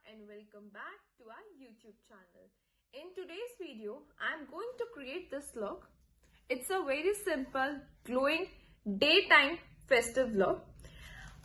and welcome back to our YouTube channel. In today's video, I'm going to create this look. It's a very simple, glowing, daytime festive look.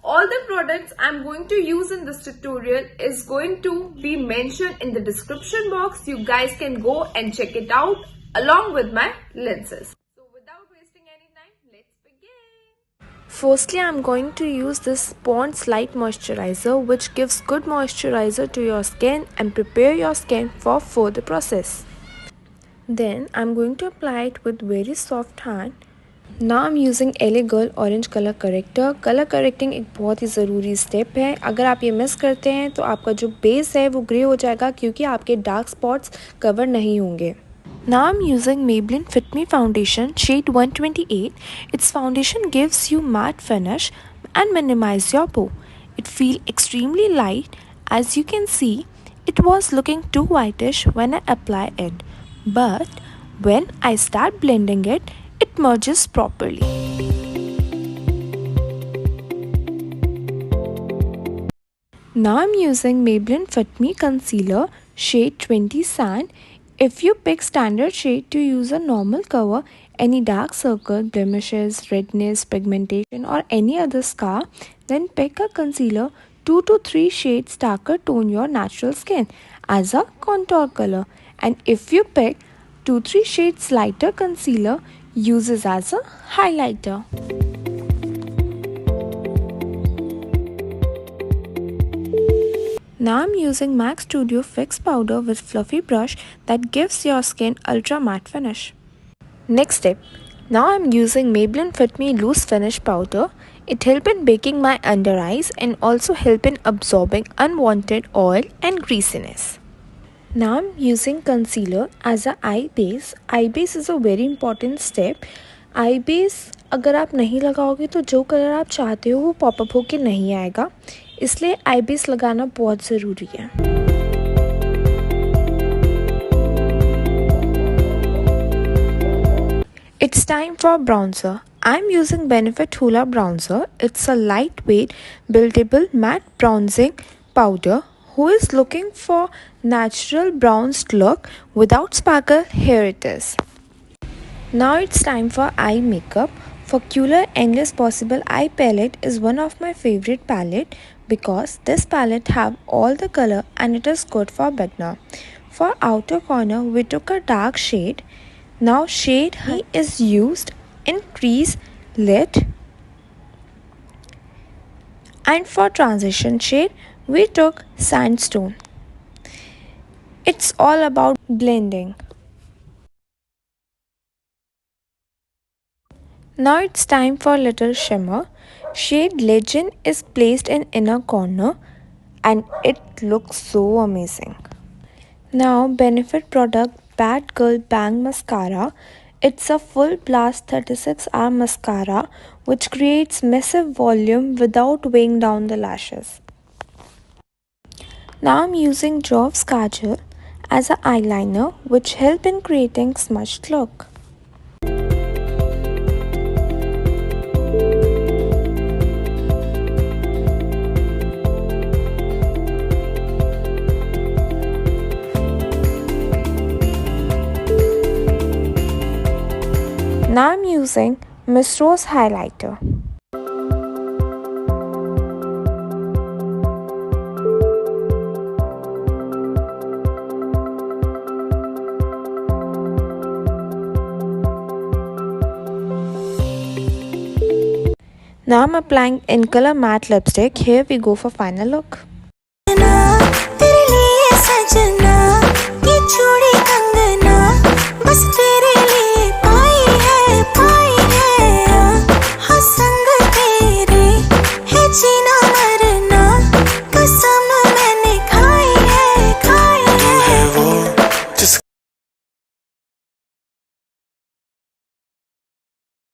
All the products I'm going to use in this tutorial is going to be mentioned in the description box. You guys can go and check it out along with my lenses. So without wasting any time, let's begin. Firstly, I'm going to use this Pond's Light Moisturizer, which gives good moisturizer to your skin and prepare your skin for further process. Then I'm going to apply it with very soft hand. Now I'm using LA Girl Orange Color Corrector. Color correcting एक बहुत ही ज़रूरी step है. अगर आप ये miss करते हैं तो आपका जो बेस है वो ग्रे हो जाएगा क्योंकि आपके डार्क स्पॉट्स कवर नहीं होंगे. Now I'm using Maybelline Fit Me Foundation shade 128. Its foundation gives you matte finish and minimize your pore. It feels extremely light. As you can see, it was looking too whitish when I apply it. But when I start blending it, it merges properly. Now I'm using Maybelline Fit Me Concealer shade 20 Sand. If you pick standard shade to use a normal cover, any dark circle, blemishes, redness, pigmentation or any other scar, then pick a concealer 2 to 3 shades darker tone your natural skin as a contour color. And if you pick 2-3 shades lighter concealer, uses as a highlighter. Now I'm using MAC Studio Fix Powder with fluffy brush that gives your skin ultra matte finish. Next step. Now I'm using Maybelline Fit Me Loose Finish Powder. It helps in baking my under eyes and also help in absorbing unwanted oil and greasiness. Now I'm using concealer as a eye base. Eye base is a very important step. Eye base अगर आप नहीं लगाओगे तो जो colour आप चाहते हो वो पॉपअप होके नहीं आएगा, इसलिए आई बेस लगाना बहुत ज़रूरी है. It's time for bronzer. I'm using Benefit Hoola bronzer. It's a lightweight, buildable matte bronzing powder. Who is looking for natural bronzed look without sparkle? Here it is. Now it's time for eye makeup. Aquacolor Endless Possible Eye Palette is one of my favorite palette because this palette have all the color and it is good for beginner. For outer corner we took a dark shade. Now shade Honey is used in crease, lid, and for transition shade we took Sandstone. It's all about blending. Now it's time for little shimmer. Shade Legend is placed in inner corner and it looks so amazing. Now Benefit product Bad Girl Bang Mascara. It's a full blast 36-hour mascara which creates massive volume without weighing down the lashes. Now I'm using Jov's Kajal as an eyeliner which help in creating smudged look. Now I'm using Miss Rose highlighter. Now I'm applying In Color Matte Lipstick. Here we go for final look.